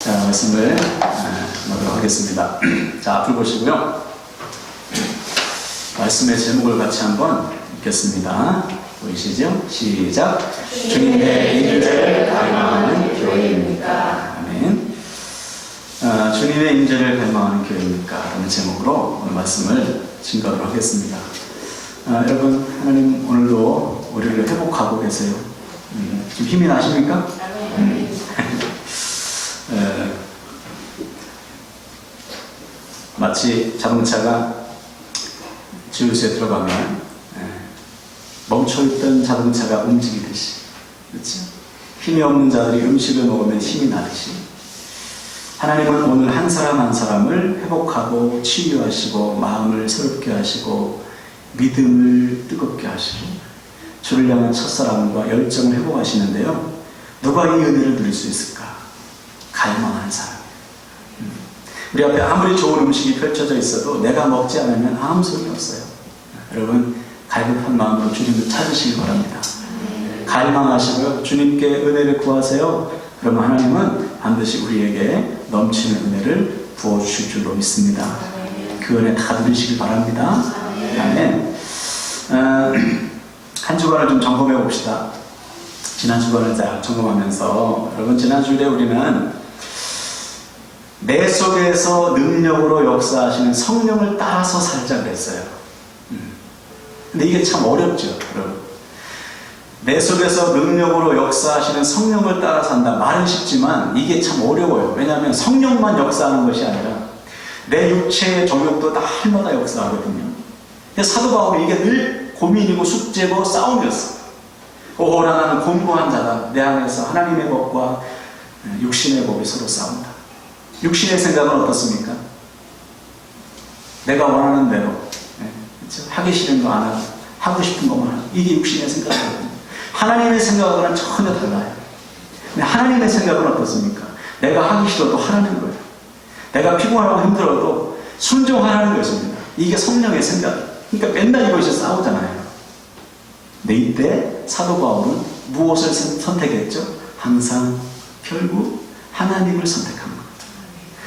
자, 말씀을 보도록 하겠습니다. 자, 앞을 보시고요. 말씀의 제목을 같이 한번 읽겠습니다. 보이시죠? 시작. 주님의 임재를 갈망하는 교회입니까? 아멘. 주님의 임재를 갈망하는 교회입니까? 라는 제목으로 오늘 말씀을 증거하도록 하겠습니다. 여러분, 하나님 오늘도 우리를 회복하고 계세요. 지금 힘이 나십니까? 마치 자동차가 주유소에 들어가면 멈춰있던 자동차가 움직이듯이, 그렇죠? 힘이 없는 자들이 음식을 먹으면 힘이 나듯이 하나님은 오늘 한 사람 한 사람을 회복하고 치유하시고 마음을 새롭게 하시고 믿음을 뜨겁게 하시고 주를 향한 첫사랑과 열정을 회복하시는데요, 누가 이 은혜를 누릴 수 있을까? 갈망하는 사람. 우리 앞에 아무리 좋은 음식이 펼쳐져 있어도 내가 먹지 않으면 아무 소용이 없어요. 여러분, 갈급한 마음으로 주님을 찾으시기 바랍니다. 갈망하시고요, 주님께 은혜를 구하세요. 그러면 하나님은 반드시 우리에게 넘치는 은혜를 부어주실 줄로 믿습니다. 그 은혜 다 누리시기 바랍니다. 아멘. 한 주간을 좀 점검해 봅시다. 지난 주간을 잘 점검하면서, 여러분, 지난 주일에 우리는 내 속에서 능력으로 역사하시는 성령을 따라서 살자 그랬어요. 근데 이게 참 어렵죠, 여러분. 내 속에서 능력으로 역사하시는 성령을 따라 산다. 말은 쉽지만 이게 참 어려워요. 왜냐하면 성령만 역사하는 것이 아니라 내 육체의 정욕도 날마다 역사하거든요. 사도 바울이 이게 늘 고민이고 숙제고 싸움이었어요. 오라 나는 곤고한 자다. 내 안에서 하나님의 법과 육신의 법이 서로 싸운다. 육신의 생각은 어떻습니까? 내가 원하는 대로, 그렇죠? 하기 싫은 거 안 하고 하고 싶은 것만 하고, 이게 육신의 생각이거든요. 하나님의 생각과는 전혀 달라요. 근데 하나님의 생각은 어떻습니까? 내가 하기 싫어도 하라는 거예요. 내가 피곤하고 힘들어도 순종하라는 것입니다. 이게 성령의 생각이에요. 그러니까 맨날 이것이 싸우잖아요. 근데 이때 사도 바울은 무엇을 선택했죠? 항상 결국 하나님을 선택한 거예요.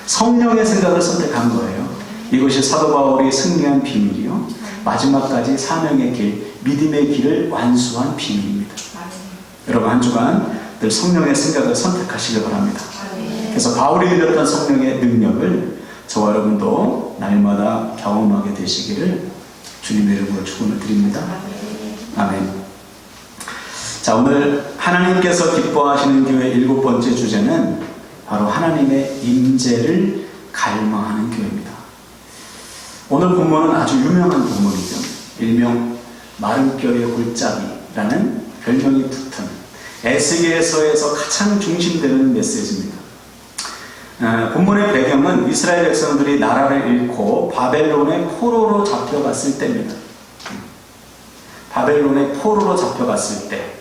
성령의 생각을 선택한 거예요. 이것이 사도 바울이 승리한 비밀이요, 마지막까지 사명의 길, 믿음의 길을 완수한 비밀입니다. 여러분, 한 주간 늘 성령의 생각을 선택하시길 바랍니다. 그래서 바울이 누렸던 성령의 능력을 저와 여러분도 날마다 경험하게 되시기를 주님의 이름으로 축원을 드립니다. 아멘. 자, 오늘 하나님께서 기뻐하시는 교회의 7번째 주제는 바로 하나님의 임재를 갈망하는 교회입니다. 오늘 본문은 아주 유명한 본문이죠. 일명 마른뼈의 골짜기라는 별명이 붙은 에스겔서에서 가장 중심되는 메시지입니다. 본문의 배경은 이스라엘 백성들이 나라를 잃고 바벨론의 포로로 잡혀갔을 때입니다. 바벨론의 포로로 잡혀갔을 때,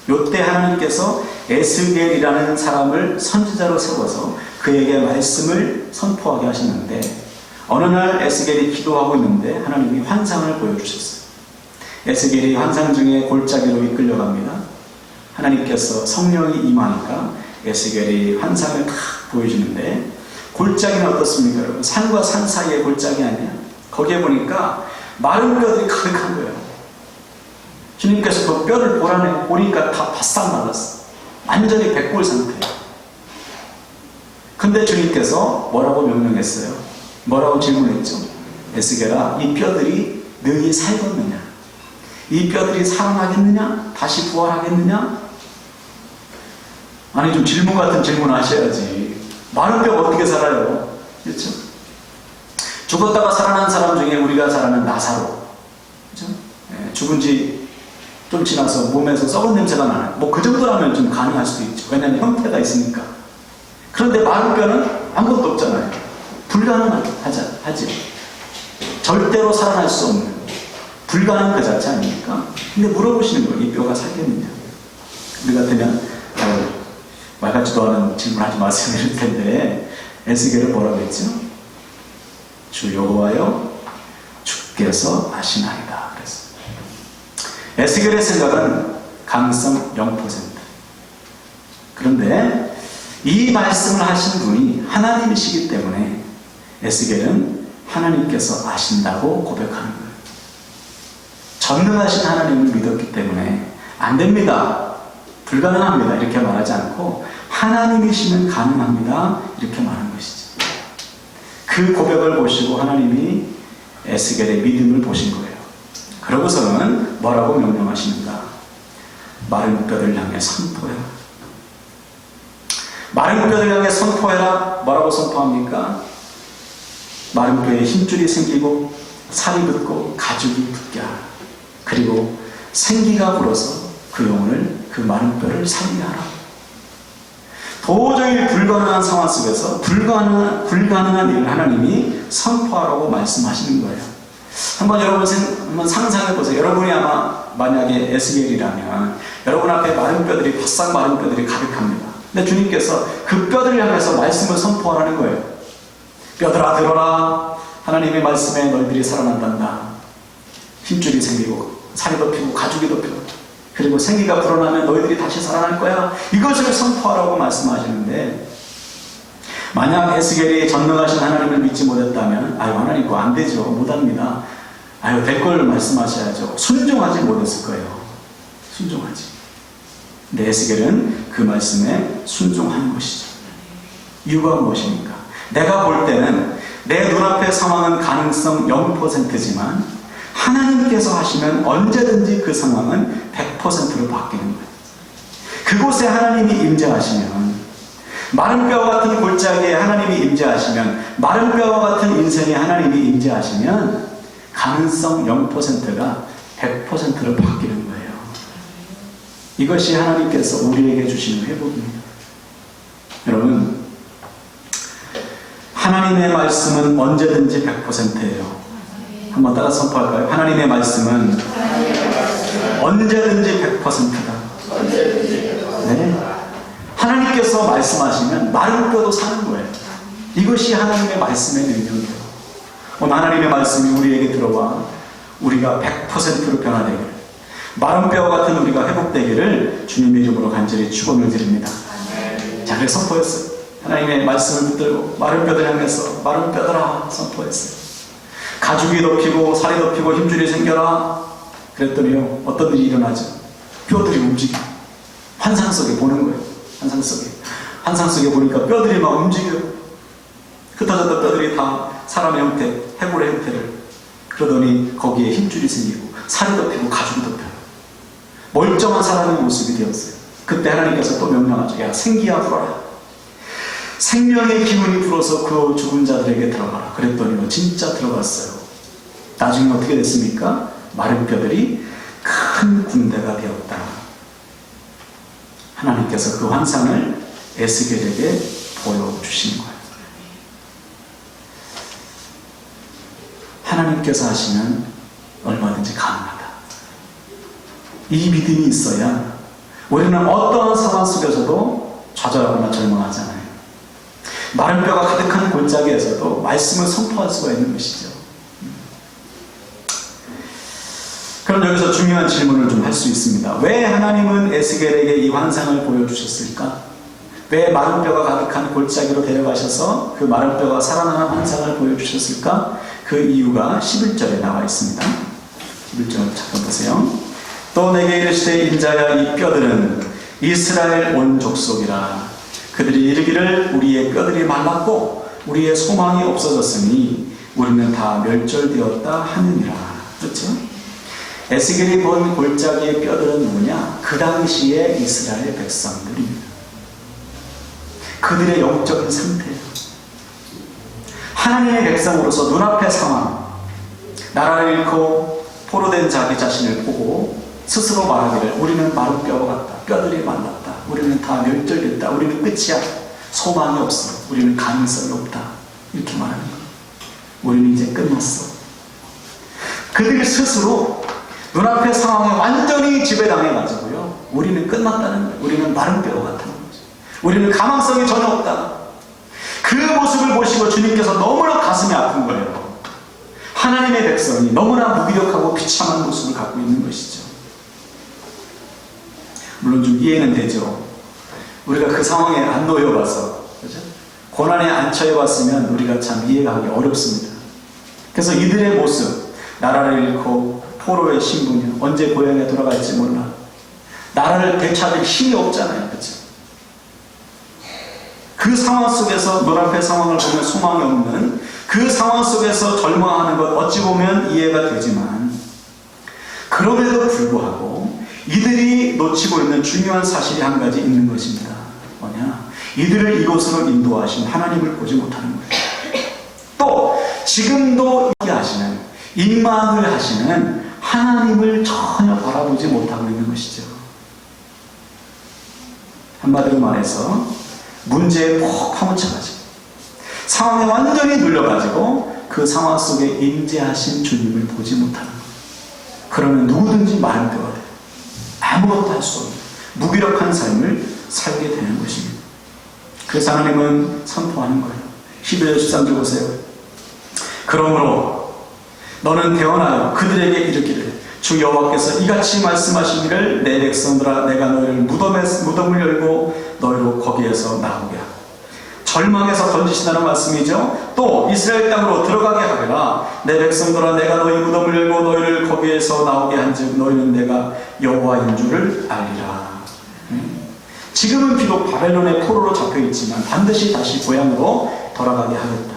요때 하나님께서 에스겔이라는 사람을 선지자로 세워서 그에게 말씀을 선포하게 하셨는데, 어느 날 에스겔이 기도하고 있는데 하나님이 환상을 보여주셨어요. 에스겔이 환상 중에 골짜기로 이끌려갑니다. 하나님께서 성령이 임하니까 에스겔이 환상을 딱 보여주는데, 골짜기는 어떻습니까, 여러분? 산과 산 사이의 골짜기 아니야? 거기에 보니까 마른 뼈들이 가득한 거예요. 주님께서 그 뼈를 보니까 다 바싹 말랐어. 완전히 백골 상태예요. 근데 주님께서 뭐라고 명령했어요? 뭐라고 질문했죠? 에스겔아, 이 뼈들이 능히 살겠느냐? 이 뼈들이 살아나겠느냐? 다시 부활하겠느냐? 아니, 좀 질문 같은 질문 하셔야지. 마른 뼈가 어떻게 살아요? 그렇죠? 죽었다가 살아난 사람 중에 우리가 잘 아는 나사로, 그렇죠? 죽은 지 좀 지나서 몸에서 썩은 냄새가 나요. 뭐 그 정도라면 좀 가능할 수도 있죠. 왜냐하면 형태가 있으니까. 그런데 마른 뼈는 아무것도 없잖아요. 불가능하지. 절대로 살아날 수 없는, 불가능 그 자체 아닙니까? 근데 물어보시는 거예요. 이 뼈가 살겠느냐? 우리 같으면 말 같지도 않은 질문하지 마세요 이럴 텐데, 에스겔은 뭐라고 했죠? 주 여호와여, 주께서 아시나이다. 에스겔의 생각은 가능성 0%. 그런데 이 말씀을 하신 분이 하나님이시기 때문에 에스겔은 하나님께서 아신다고 고백하는 거예요. 전능하신 하나님을 믿었기 때문에 안 됩니다, 불가능합니다 이렇게 말하지 않고 하나님이시면 가능합니다 이렇게 말한 것이죠. 그 고백을 보시고 하나님이 에스겔의 믿음을 보신 거예요. 그러고서는 뭐라고 명령하시는가? 마른 뼈를 향해 선포해라. 마른 뼈를 향해 선포해라. 뭐라고 선포합니까? 마른 뼈에 힘줄이 생기고 살이 붙고 가죽이 붙게 하라. 그리고 생기가 불어서 그 영혼을, 그 마른 뼈를 살게 하라. 도저히 불가능한 상황 속에서 불가능한 일을 하나님이 선포하라고 말씀하시는 거예요. 한번 여러분 한번 상상해 보세요. 여러분이 아마 만약에 에스겔이라면 여러분 앞에 마른 뼈들이, 바싹 마른 뼈들이 가득합니다. 근데 주님께서 그 뼈들을 향해서 말씀을 선포하라는 거예요. 뼈들아 들어라. 하나님의 말씀에 너희들이 살아난단다. 힘줄이 생기고 살이 덮이고 가죽이 덮이고 그리고 생기가 불어나면 너희들이 다시 살아날 거야. 이것을 선포하라고 말씀하시는데, 만약 에스겔이 전능하신 하나님을 믿지 못했다면 아유 하나님 그거 안 되죠, 못합니다, 아유 될 걸 말씀하셔야죠, 순종하지 못했을 거예요. 순종하지. 근데 에스겔은 그 말씀에 순종하는 것이죠. 이유가 무엇입니까? 내가 볼 때는 내 눈앞의 상황은 가능성 0%지만 하나님께서 하시면 언제든지 그 상황은 100%로 바뀌는 거예요. 그곳에 하나님이 임재하시면, 마른 뼈와 같은 골짜기에 하나님이 임재하시면, 마른 뼈와 같은 인생에 하나님이 임재하시면 가능성 0%가 100%로 바뀌는 거예요. 이것이 하나님께서 우리에게 주시는 회복입니다. 여러분, 하나님의 말씀은 언제든지 100%예요. 한번 따라 선포할까요? 하나님의 말씀은 언제든지 100%다. 네. 하나님께서 말씀하시면 마른 뼈도 사는 거예요. 이것이 하나님의 말씀의 능력이에요. 오늘 하나님의 말씀이 우리에게 들어와 우리가 100%로 변화되기를, 마른 뼈와 같은 우리가 회복되기를 주님의 이름으로 간절히 축원을 드립니다. 자, 그래서 선포했어요. 하나님의 말씀을 붙들고 마른 뼈들 향해서 마른 뼈들아 선포했어요. 가죽이 덮이고 살이 덮이고 힘줄이 생겨라. 그랬더니요, 어떤 일이 일어나죠? 뼈들이 움직여. 환상 속에 보는 거예요. 환상 속에 보니까 뼈들이 막 움직여요. 흩어졌던 뼈들이 다 사람의 형태, 해골의 형태를. 그러더니 거기에 힘줄이 생기고 살이 덮이고 가죽이 덮여요. 멀쩡한 사람의 모습이 되었어요. 그때 하나님께서 또 명령하죠. 야, 생기야 불어라. 생명의 기운이 불어서 그 죽은 자들에게 들어가라. 그랬더니 진짜 들어갔어요. 나중에 어떻게 됐습니까? 마른 뼈들이 큰 군대가 되었다. 하나님께서 그 환상을 에스겔에게 보여주신 거예요. 하나님께서 하시면 얼마든지 가능하다. 이 믿음이 있어야 우리는 어떠한 상황 속에서도 좌절하거나 절망하지 않아요. 마른 뼈가 가득한 골짜기에서도 말씀을 선포할 수가 있는 것이죠. 그럼 여기서 중요한 질문을 좀 할 수 있습니다. 왜 하나님은 에스겔에게 이 환상을 보여주셨을까? 왜 마른 뼈가 가득한 골짜기로 데려가셔서 그 마른 뼈가 살아나는 환상을 보여주셨을까? 그 이유가 11절에 나와 있습니다. 11절 잠깐 보세요. 또 내게 이르시되 인자야, 이 뼈들은 이스라엘 온 족속이라. 그들이 이르기를 우리의 뼈들이 말랐고 우리의 소망이 없어졌으니 우리는 다 멸절되었다 하느니라. 그렇죠? 에스겔이 본 골짜기의 뼈들은 누구냐? 그 당시의 이스라엘 백성들입니다. 그들의 영적인 상태예요. 하나님의 백성으로서 눈앞의 상황, 나라를 잃고 포로된 자기 자신을 보고 스스로 말하기를 우리는 마른 뼈와 같다. 뼈들이 말랐다. 우리는 다 멸절됐다. 우리는 끝이야. 소망이 없어. 우리는 가능성이 없다. 이렇게 말하는 거예요. 우리는 이제 끝났어. 그들이 스스로 눈앞의 상황에 완전히 지배당해가지고요, 우리는 끝났다는 거예요. 우리는 마른 뼈와 같다는 거죠. 우리는 가망성이 전혀 없다. 그 모습을 보시고 주님께서 너무나 가슴이 아픈 거예요. 하나님의 백성이 너무나 무기력하고 비참한 모습을 갖고 있는 것이죠. 물론 좀 이해는 되죠. 우리가 그 상황에 안 놓여봐서, 그죠? 고난에 안 처해봤으면 우리가 참 이해하기 어렵습니다. 그래서 이들의 모습, 나라를 잃고 포로의 신분이야. 언제 고향에 돌아갈지 몰라. 나라를 되찾을 힘이 없잖아요. 그렇죠? 그 상황 속에서 눈앞의 상황을 보면 소망이 없는 그 상황 속에서 절망하는 것 어찌 보면 이해가 되지만, 그럼에도 불구하고 이들이 놓치고 있는 중요한 사실이 한 가지 있는 것입니다. 뭐냐? 이들을 이곳으로 인도하신 하나님을 보지 못하는 거예요. 또 지금도 하시는, 임망을 하시는 하나님을 전혀 바라보지 못하고 있는 것이죠. 한마디로 말해서 문제에 푹 파묻혀가지고 상황에 완전히 눌려가지고 그 상황 속에 임재하신 주님을 보지 못하는 거예요. 그러면 누구든지 마른뼈가 돼요. 아무것도 할 수 없는 무기력한 삶을 살게 되는 것입니다. 그래서 하나님은 선포하는 거예요. 11절 13절 보세요. 그러므로 너는 대언하여 그들에게 이르기를 주 여호와께서 이같이 말씀하시기를 내 백성들아 내가 너희를 무덤을 열고 너희로 거기에서 나오게 하고, 절망에서 건지신다는 말씀이죠. 또 이스라엘 땅으로 들어가게 하리라. 내 백성들아 내가 너희 무덤을 열고 너희를 거기에서 나오게 한즉 너희는 내가 여호와인 줄을 알리라. 지금은 비록 바벨론의 포로로 잡혀있지만 반드시 다시 고향으로 돌아가게 하겠다.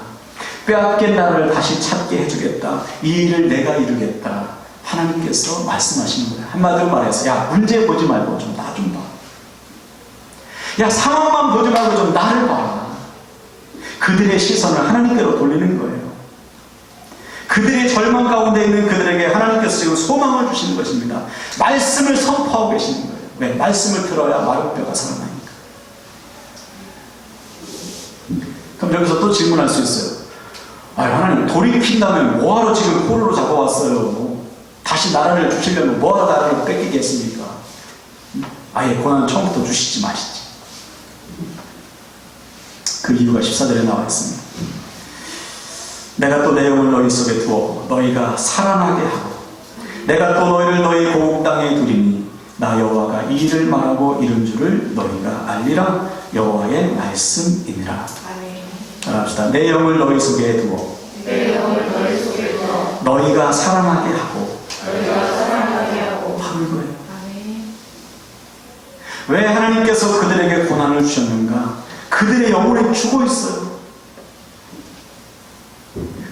빼앗긴 나라를 다시 찾게 해주겠다. 이 일을 내가 이루겠다. 하나님께서 말씀하시는 거예요. 한마디로 말해서 야, 문제 보지 말고 좀 나 좀 봐. 야, 상황만 보지 말고 좀 나를 봐. 그들의 시선을 하나님께로 돌리는 거예요. 그들의 절망 가운데 있는 그들에게 하나님께서 지금 소망을 주시는 것입니다. 말씀을 선포하고 계시는 거예요. 왜? 말씀을 들어야 마른 뼈가 살아나니까. 그럼 여기서 또 질문할 수 있어요. 아, 하나님 돌이킨다면 뭐하러 지금 포로로 잡아왔어요? 다시 나라를 주시려면 뭐하러 나라를 뺏기겠습니까? 아예 고난은 처음부터 주시지 마시지. 그 이유가 14절에 나와 있습니다. 내가 또 내 영을 너희 속에 두어 너희가 살아나게 하고 내가 또 너희를 너희 고국 땅에 두리니 나 여호와가 이 일을 말하고 이른 줄을 너희가 알리라. 여호와의 말씀이니라. 따라합시다. 내 영을 너희 속에 두어 너희가 살아나게 하고 하는 거예요. 왜 하나님께서 그들에게 고난을 주셨는가? 그들의 영혼이 죽어 있어요.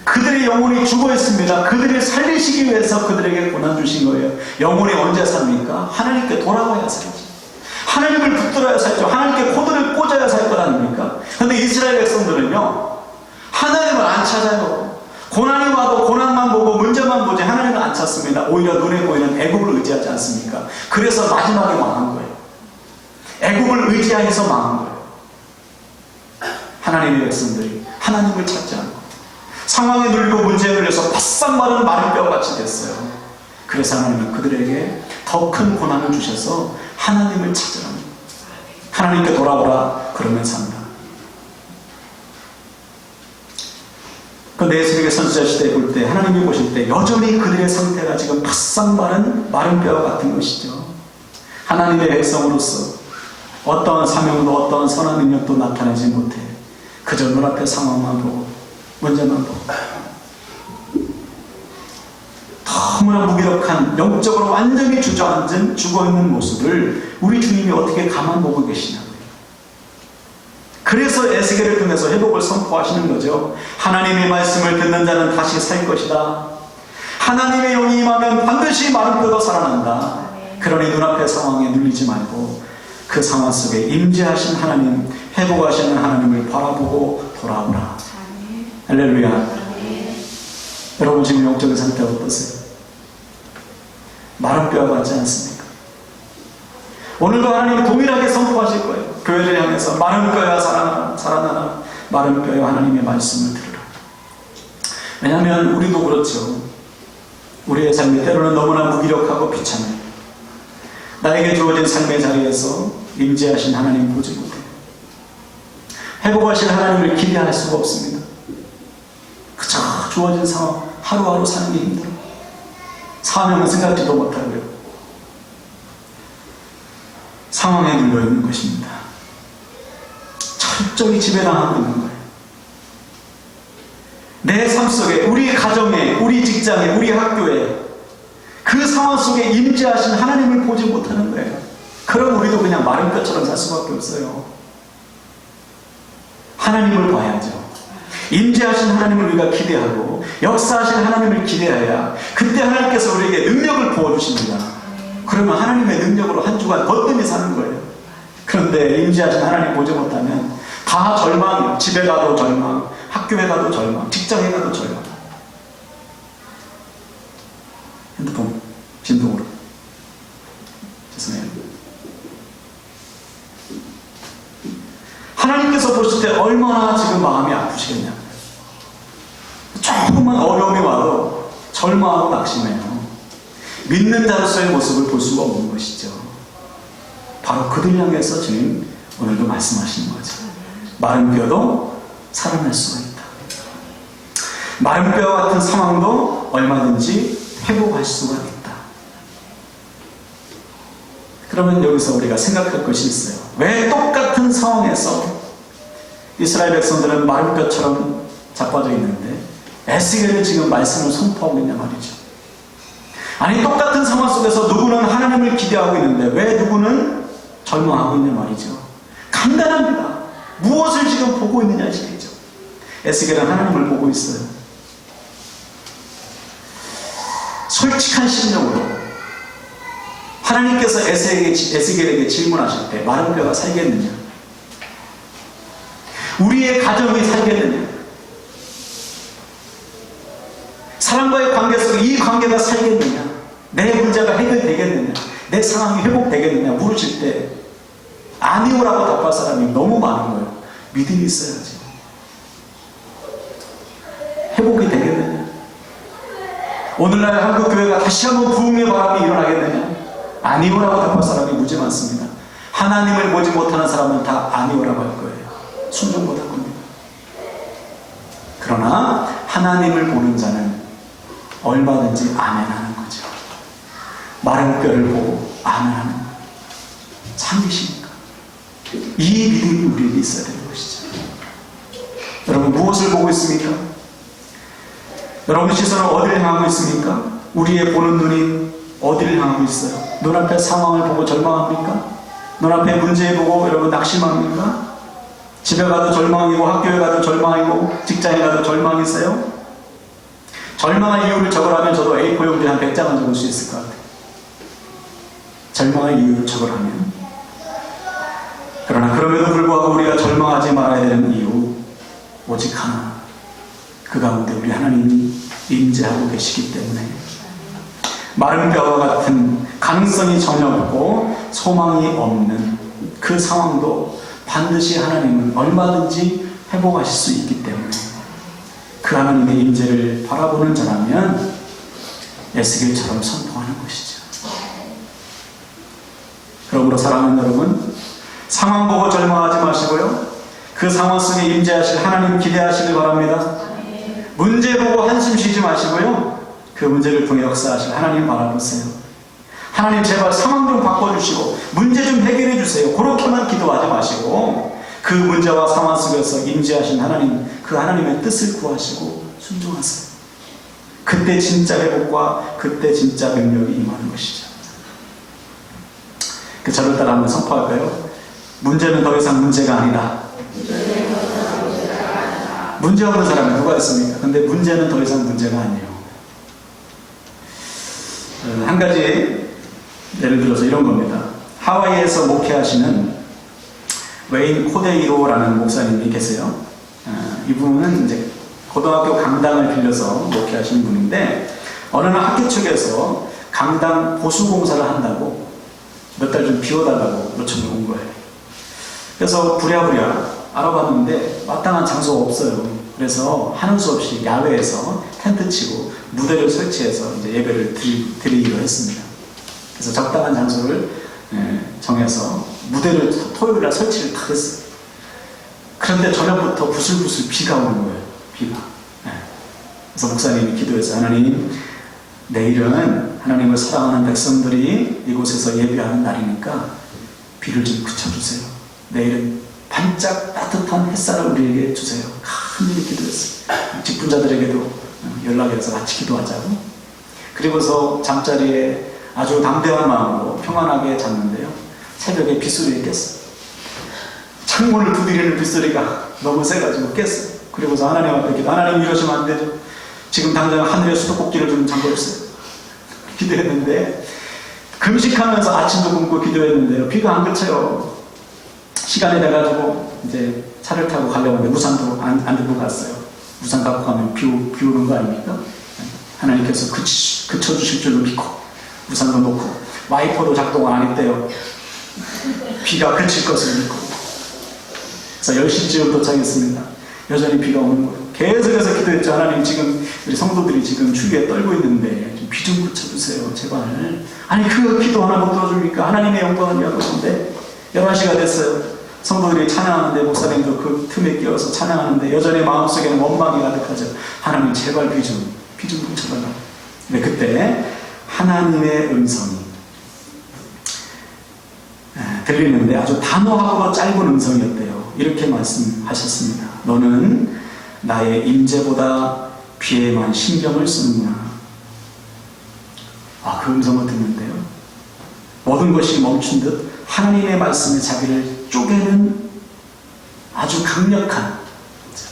그들의 영혼이 죽어 있습니다. 그들을 살리시기 위해서 그들에게 고난 주신 거예요. 영혼이 언제 삽니까? 하나님께 돌아와야 살지. 하나님을 붙들어야 살죠. 하나님께 코드를 꽂아야 살 것 아닙니까? 그런데 이스라엘 백성들은요, 하나님을 안 찾아요. 고난이 와도 고난만 보고 문제만 보지 하나님을 안 찾습니다. 오히려 눈에 보이는 애굽을 의지하지 않습니까? 그래서 마지막에 망한 거예요. 애굽을 의지하여서 망한 거예요. 하나님의 백성들이 하나님을 찾지 않고 상황에 눌리고 문제에 눌려서 바싹 마른 뼈같이 됐어요. 그래서 하나님은 그들에게 더 큰 고난을 주셔서 하나님을 찾으라는 거예요. 하나님께 돌아오라. 그러면 산다. 그 내세력의 선지자 시대에 볼 때 하나님이 보실 때 여전히 그들의 상태가 지금 바싹 마른 뼈와 같은 것이죠. 하나님의 백성으로서 어떠한 사명도 어떠한 선한 능력도 나타내지 못해 그저 눈앞의 상황만 보고 문제만 보고 너무나 무기력한, 영적으로 완전히 주저앉은 죽어있는 모습을 우리 주님이 어떻게 가만 보고 계시냐고요. 그래서 에스겔을 통해서 회복을 선포하시는 거죠. 하나님의 말씀을 듣는 자는 다시 살 것이다. 하나님의 영이 임하면 반드시 마른 뼈도 살아난다. 그러니 눈앞의 상황에 눌리지 말고 그 상황 속에 임재하신 하나님, 회복하시는 하나님을 바라보고 돌아오라. 할렐루야. 여러분 지금 영적인 상태 어떠세요? 마른 뼈와 같지 않습니까? 오늘도 하나님이 동일하게 선포하실 거예요. 교회를 향해서 마른 뼈야 살아나라. 마른 뼈야 하나님의 말씀을 들으라. 왜냐하면 우리도 그렇죠. 우리의 삶이 때로는 너무나 무기력하고 비참해요. 나에게 주어진 삶의 자리에서 임재하신 하나님 보지 못해요. 회복하실 하나님을 기대할 수가 없습니다. 그저 주어진 상황 하루하루 사는 게 힘들어요. 사명은 생각지도 못하고요. 상황에 눌려있는 것입니다. 갑자기 지배당하고 있는 거예요. 내 삶 속에, 우리 가정에, 우리 직장에, 우리 학교에 그 상황 속에 임재하신 하나님을 보지 못하는 거예요. 그럼 우리도 그냥 마른 뼈처럼 살 수밖에 없어요. 하나님을 봐야죠. 임재하신 하나님을 우리가 기대하고 역사하신 하나님을 기대해야 그때 하나님께서 우리에게 능력을 부어주십니다. 그러면 하나님의 능력으로 한 주간 거뜬히 사는 거예요. 그런데 임재하신 하나님 보지 못하면 다 절망이에요. 집에 가도 절망, 학교에 가도 절망, 직장에 가도 절망. 핸드폰 진동으로 죄송해요. 하나님께서 보실 때 얼마나 지금 마음이 아프시겠냐. 조금만 어려움이 와도 절망하고 낙심해요. 믿는 자로서의 모습을 볼 수가 없는 것이죠. 바로 그들 향해서 주님 오늘도 말씀하시는 거죠. 마른 뼈도 살아날 수가 있다. 마른 뼈와 같은 상황도 얼마든지 회복할 수가 있다. 그러면 여기서 우리가 생각할 것이 있어요. 왜 똑같은 상황에서 이스라엘 백성들은 마른 뼈처럼 자빠져 있는데 에스겔은 지금 말씀을 선포하고 있냐 말이죠. 아니, 똑같은 상황 속에서 누구는 하나님을 기대하고 있는데 왜 누구는 절망하고 있냐 말이죠. 간단합니다. 무엇을 지금 보고 있느냐 이시죠. 에스겔은 하나님을 보고 있어요. 솔직한 심정으로 하나님께서 에스겔에게 질문하실 때 마른 뼈가 살겠느냐, 우리의 가정이 살겠느냐, 사람과의 관계 속에 이 관계가 살겠느냐, 내 문제가 해결되겠느냐, 내 상황이 회복되겠느냐 물으실 때 아니오라고 답할 사람이 너무 많은 거예요. 믿음이 있어야지. 회복이 되겠느냐, 오늘날 한국교회가 다시 한번 부흥의 바람이 일어나겠느냐, 아니오라고 답할 사람이 무지 많습니다. 하나님을 보지 못하는 사람은 다 아니오라고 할 거예요. 순종 못할 겁니다. 그러나 하나님을 보는 자는 얼마든지 아멘하는 거죠. 마른 뼈를 보고 아멘하는 거예요. 참이십니까? 이 믿음이 우리에게 있어야 되는 것이죠. 여러분, 무엇을 보고 있습니까? 여러분 시선은 어디를 향하고 있습니까? 우리의 보는 눈이 어디를 향하고 있어요? 눈앞의 상황을 보고 절망합니까? 눈앞의 문제 보고 여러분 낙심합니까? 집에 가도 절망이고 학교에 가도 절망이고 직장에 가도 절망이세요? 절망할 이유를 적으라면 저도 A4 용지에 한 100장은 적을 수 있을 것 같아요. 절망할 이유를 적으라면. 그러나 그럼에도 불구하고 우리가 절망하지 말아야 되는 이유 오직 하나, 그 가운데 우리 하나님이 임재하고 계시기 때문에 마른 뼈와 같은 가능성이 전혀 없고 소망이 없는 그 상황도 반드시 하나님은 얼마든지 회복하실 수 있기 때문에 그 하나님의 임재를 바라보는 자라면 에스겔처럼 선포하는 것이죠. 그러므로 사랑하는 여러분, 상황 보고 절망하지 마시고요, 그 상황 속에 임재하실 하나님 기대하시길 바랍니다. 문제 보고 한숨 쉬지 마시고요, 그 문제를 통해 역사하실 하나님 바라보세요. 하나님 제발 상황 좀 바꿔주시고 문제 좀 해결해 주세요. 그렇게만 기도하지 마시고 그 문제와 상황 속에서 임재하신 하나님, 그 하나님의 뜻을 구하시고 순종하세요. 그때 진짜 회복과 그때 진짜 능력이 임하는 것이죠. 그 저를 따라 한번 선포할까요? 문제는 더 이상 문제가 아니다. 문제 없는 사람이 누가 있습니까? 근데 문제는 더 이상 문제가 아니에요. 한 가지 예를 들어서 이런 겁니다. 하와이에서 목회하시는 웨인 코데이로라는 목사님이 계세요. 이분은 이제 고등학교 강당을 빌려서 목회하시는 분인데 어느 날 학교 측에서 강당 보수 공사를 한다고 몇 달 좀 비워달라고 요청이 온 거예요. 그래서 부랴부랴 알아봤는데 마땅한 장소가 없어요. 그래서 하는 수 없이 야외에서 텐트 치고 무대를 설치해서 이제 예배를 드리기로 했습니다. 그래서 적당한 장소를 정해서 무대를 토요일날 설치를 다 했어요. 그런데 저녁부터 부슬부슬 비가 오는 거예요. 비가. 그래서 목사님이 기도해서 하나님, 내일은 하나님을 사랑하는 백성들이 이곳에서 예배하는 날이니까 비를 좀 그쳐주세요. 내일은 반짝 따뜻한 햇살을 우리에게 주세요. 간절히 기도했어요. 직분자들에게도 연락해서 같이 기도하자고. 그리고서 잠자리에 아주 담대한 마음으로 평안하게 잤는데요. 새벽에 빗소리에 깼어요. 창문을 두드리는 빗소리가 너무 세가지고 깼어요. 그리고서 하나님 앞에 기도, 하나님 이러시면 안 되죠. 지금 당장 하늘의 수도꼭지를 좀 잠궈주세요. 기도했는데, 금식하면서 아침도 굶고 기도했는데요. 비가 안 그쳐요. 시간이 돼가지고 이제 차를 타고 가려고 하는데 우산도 안 들고 갔어요. 우산 갖고 가면 비 오는 거 아닙니까? 하나님께서 그쳐주실 줄로 믿고 우산도 놓고 와이퍼도 작동 안 했대요. 비가 그칠 것을 믿고. 그래서 10시쯤 도착했습니다. 여전히 비가 오는 거예요. 계속해서 기도했죠. 하나님, 지금 우리 성도들이 지금 추위에 떨고 있는데 비 좀 그쳐주세요. 제발. 아니, 그 기도 하나 못 들어줍니까? 하나님의 영광을 위한 것인데. 11시가 됐어요. 성도들이 찬양하는데 목사님도 그 틈에 끼어서 찬양하는데 여전히 마음속에는 원망이 가득하죠. 하나님, 제발 비 좀 그쳐달라. 근데 그때 하나님의 음성이 들리는데 아주 단호하고 짧은 음성이었대요. 이렇게 말씀하셨습니다. 너는 나의 임재보다 비에만 신경을 쓰는구나. 그 음성을 듣는데요. 모든 것이 멈춘 듯 하나님의 말씀에 자기를 쪼개는 아주 강력한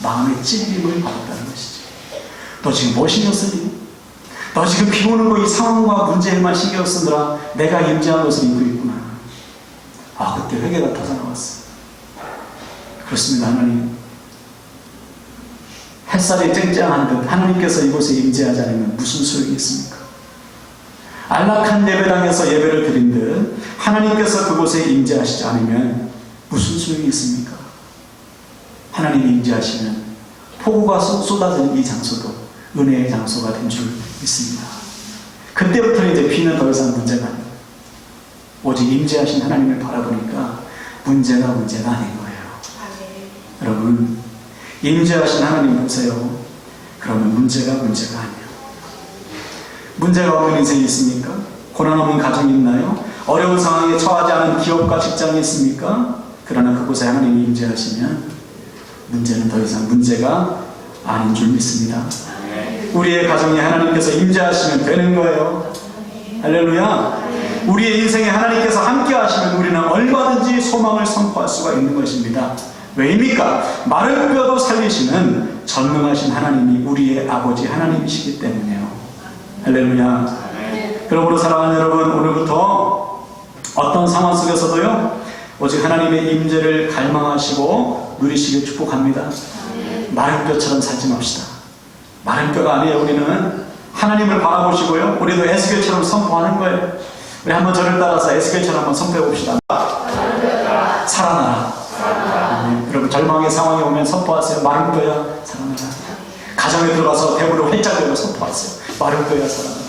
마음의 찔림을 받았다는 것이죠. 너 지금 뭐 신경 쓰니? 너 지금 비 오는 거 이 상황과 문제에만 신경 쓰느라 내가 임재한 것을 잊고 있구나. 그때 회개가 터져 나왔어요. 그렇습니다. 하나님, 햇살이 쨍쨍한 듯 하나님께서 이곳에 임재하지 않으면 무슨 소용이 있습니까? 안락한 예배당에서 예배를 드린 듯 하나님께서 그곳에 임재하시지 않으면 무슨 소용이 있습니까? 하나님이 임재하시면 폭우가 쏟아지는 이 장소도 은혜의 장소가 된 줄 믿습니다. 그때부터 이제 비는 더 이상 문제가 아니에요. 오직 임재하신 하나님을 바라보니까 문제가 아닌 거예요. 여러분, 임재하신 하나님 보세요. 그러면 문제가 아니에요. 문제가 없는 인생이 있습니까? 고난 없는 가정이 있나요? 어려운 상황에 처하지 않은 기업과 직장이 있습니까? 그러나 그곳에 하나님이 임재하시면 문제는 더 이상 문제가 아닌 줄 믿습니다. 우리의 가정에 하나님께서 임재하시면 되는 거예요. 할렐루야. 우리의 인생에 하나님께서 함께 하시면 우리는 얼마든지 소망을 선포할 수가 있는 것입니다. 왜입니까? 마른 뼈도 살리시는 전능하신 하나님이 우리의 아버지 하나님이시기 때문에요. 할렐루야. 그러므로 사랑하는 여러분, 오늘부터 어떤 상황 속에서도요, 오직 하나님의 임재를 갈망하시고 누리시길 축복합니다. 마른 뼈처럼 살지 맙시다. 마른 뼈가 아니에요. 우리는 하나님을 바라보시고요, 우리도 에스겔처럼 선포하는 거예요. 우리 한번 저를 따라서 에스겔처럼 한번 선포해 봅시다. 살아나라. 여러분, 절망의 상황이 오면 선포하세요. 마른 뼈야 살아나라. 가정에 들어가서 대부를 활짝 열고 선포하세요. 마른 뼈야 살아나라.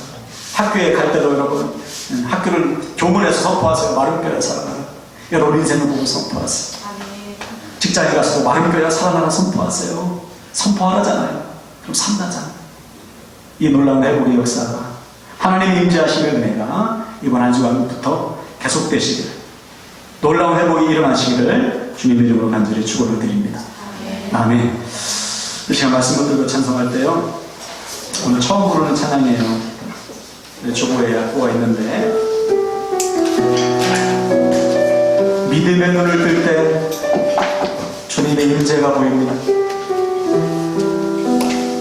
학교에 갈 때도 여러분, 학교를 교문에서 선포하세요. 마른 뼈야 살아나라. 여러분 인생을 보고 선포하세요. 직장에 가서도 마른 뼈야 살아나라 선포하세요. 선포하라잖아요. 그럼 산다잖아요. 이 놀라운 회복의 역사가 하나님의 임재하심의 은혜가 이번 한 주간부터 계속되시길, 놀라운 회복이 일어나시기를 주님의 이름으로 간절히 축원을 드립니다. 아멘. 이 시간 말씀을 들고 찬송할 때요, 오늘 처음 부르는 찬양이에요. 조보에 약보가 있는데, 믿음의 눈을 뜰 때 주님의 임재가 보입니다.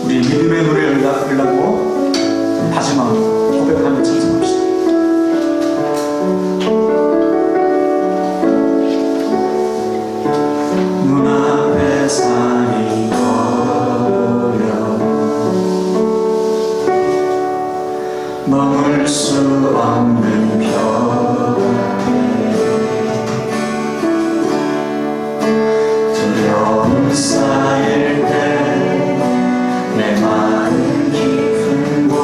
우리 믿음의 눈을 열라고 다짐하고 고백하며 찬송합시다. 눈앞에 산이 보여 넘을 수 없는 벽에 두려움 쌓일 때 내 마음 깊은 곳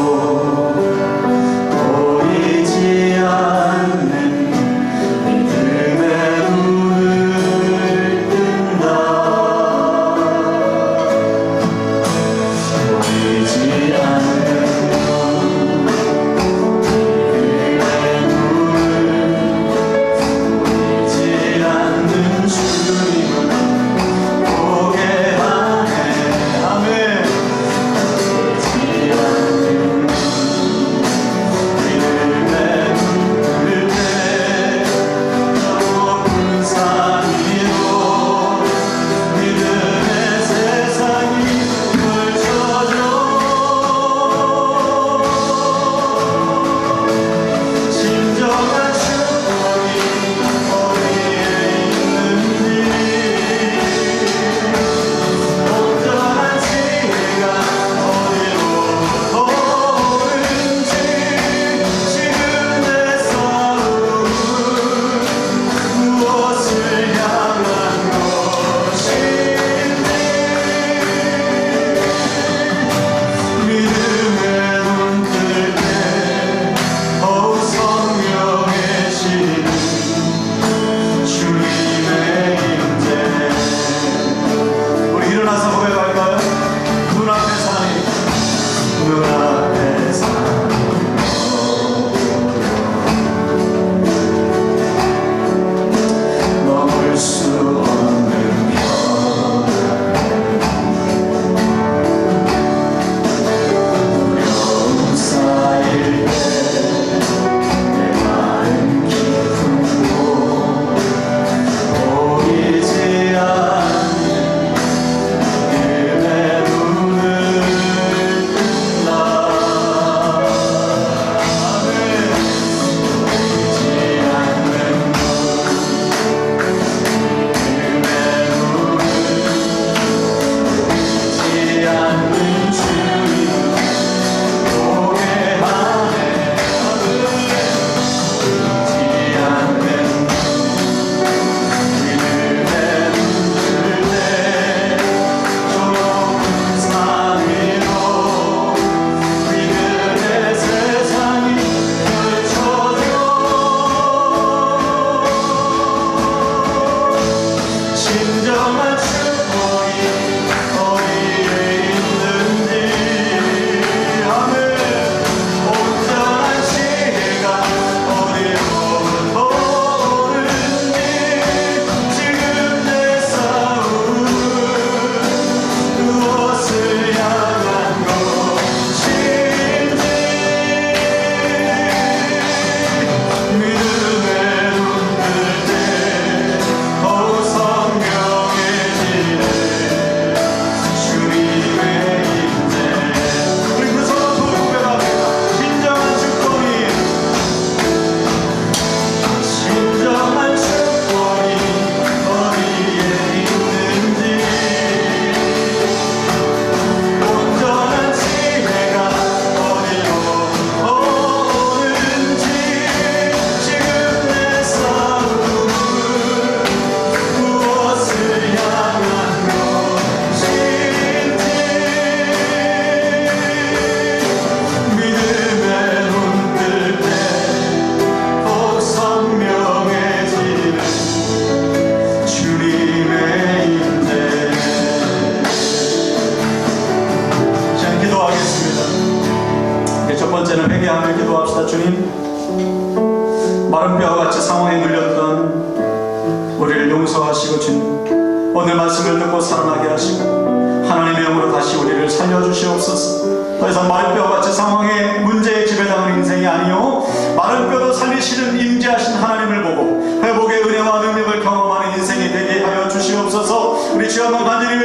번째는 회개하며 기도합시다. 주님, 마른 뼈와 같이 상황에 눌렸던 우리를 용서하시고 주님, 오늘 말씀을 듣고 살아나게 하시고 하나님의 영으로 다시 우리를 살려주시옵소서. 더 이상 마른 뼈와 같이 상황에 문제에 지배당하는 인생이 아니요, 마른 뼈도 살리시는 임재하신 하나님을 보고 회복의 은혜와 능력을 경험하는 인생이 되게 하여 주시옵소서. 우리 주여 한번 간절히